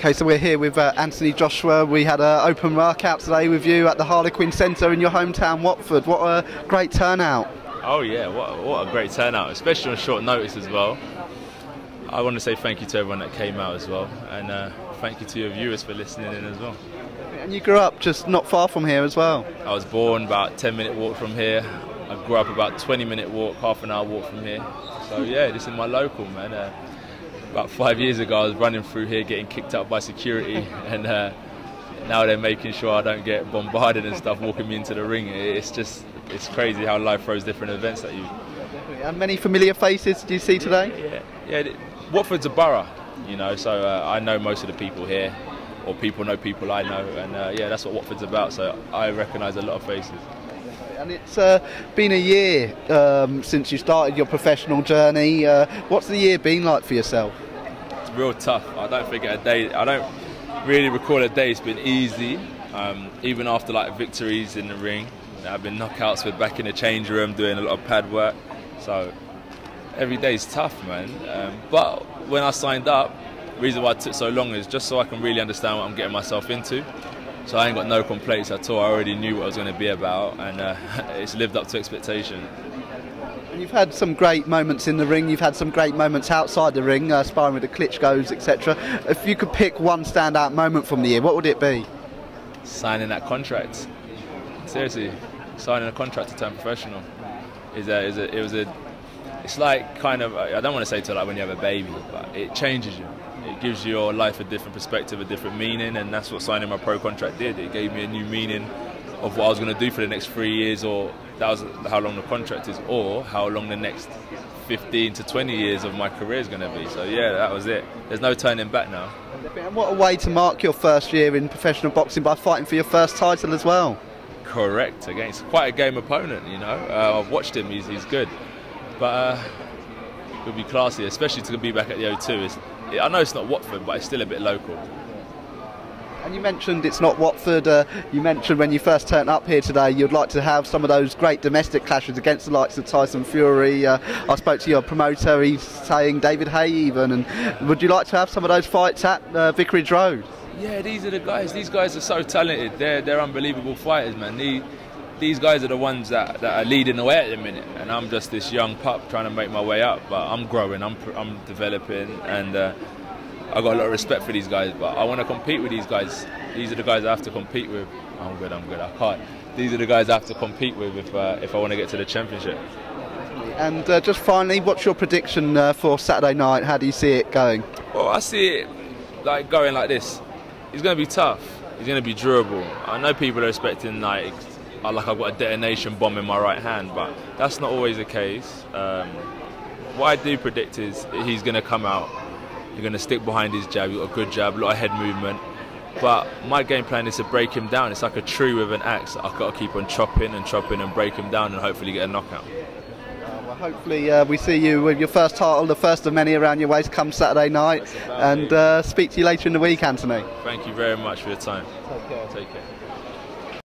Okay, so we're here with Anthony Joshua. We had an open workout today with you at the Harlequin Centre in your hometown, Watford. What a great turnout. Oh yeah, what a great turnout, especially on short notice as well. I want to say thank you to everyone that came out as well, and thank you to your viewers for listening in as well. And you grew up just not far from here as well? I was born about a 10-minute walk from here. I grew up about 20-minute walk, half an hour walk from here. So yeah, this is my local, man. About 5 years ago I was running through here getting kicked out by security, and now they're making sure I don't get bombarded and stuff walking me into the ring. It's crazy how life throws different events at you. And many familiar faces do you see today? Yeah. Watford's a borough, you know, so I know most of the people here, or people know people I know, and yeah, that's what Watford's about, so I recognise a lot of faces. And it's been a year since you started your professional journey. What's the year been like for yourself? It's real tough. I don't really recall a day it's been easy, even after like victories in the ring. I've been knockouts with back in the change room doing a lot of pad work, so every day's tough, man. But when I signed up, the reason why it took so long is just so I can really understand what I'm getting myself into. So I ain't got no complaints at all. I already knew what I was going to be about, and it's lived up to expectation. And you've had some great moments in the ring, you've had some great moments outside the ring, sparring with the Klitschko's, etc. If you could pick one standout moment from the year, what would it be? Signing that contract. Seriously, signing a contract to turn professional. It's like kind of, I don't want to say to like when you have a baby, but it changes you. It gives your life a different perspective, a different meaning, and that's what signing my pro contract did. It gave me a new meaning of what I was going to do for the next 3 years, or that was how long the contract is, or how long the next 15 to 20 years of my career is going to be. So yeah, that was it. There's no turning back now. And what a way to mark your first year in professional boxing by fighting for your first title as well. Correct, against quite a game opponent, you know. I've watched him, he's good. But it would be classy, especially to be back at the O2. I know it's not Watford, but it's still a bit local. And you mentioned it's not Watford. You mentioned when you first turned up here today you'd like to have some of those great domestic clashes against the likes of Tyson Fury. I spoke to your promoter, he's saying David Hay even. And would you like to have some of those fights at Vicarage Road? Yeah, these are the guys. These guys are so talented. They're unbelievable fighters, man. These guys are the ones that are leading the way at the minute, and I'm just this young pup trying to make my way up. But I'm growing, I'm developing, and I got a lot of respect for these guys. But I want to compete with these guys. These are the guys I have to compete with. I'm good. I can't. These are the guys I have to compete with if I want to get to the championship. And just finally, what's your prediction for Saturday night? How do you see it going? Well, I see it like going like this. It's going to be tough. It's going to be durable. I know people are expecting like I've got a detonation bomb in my right hand, but that's not always the case. What I do predict is he's going to come out, you're going to stick behind his jab, you've got a good jab, a lot of head movement, but my game plan is to break him down. It's like a tree with an axe. I've got to keep on chopping and break him down and hopefully get a knockout. Well, hopefully we see you with your first title, the first of many around your waist come Saturday night, and speak to you later in the week, Anthony. Thank you very much for your time. Take care. Take care.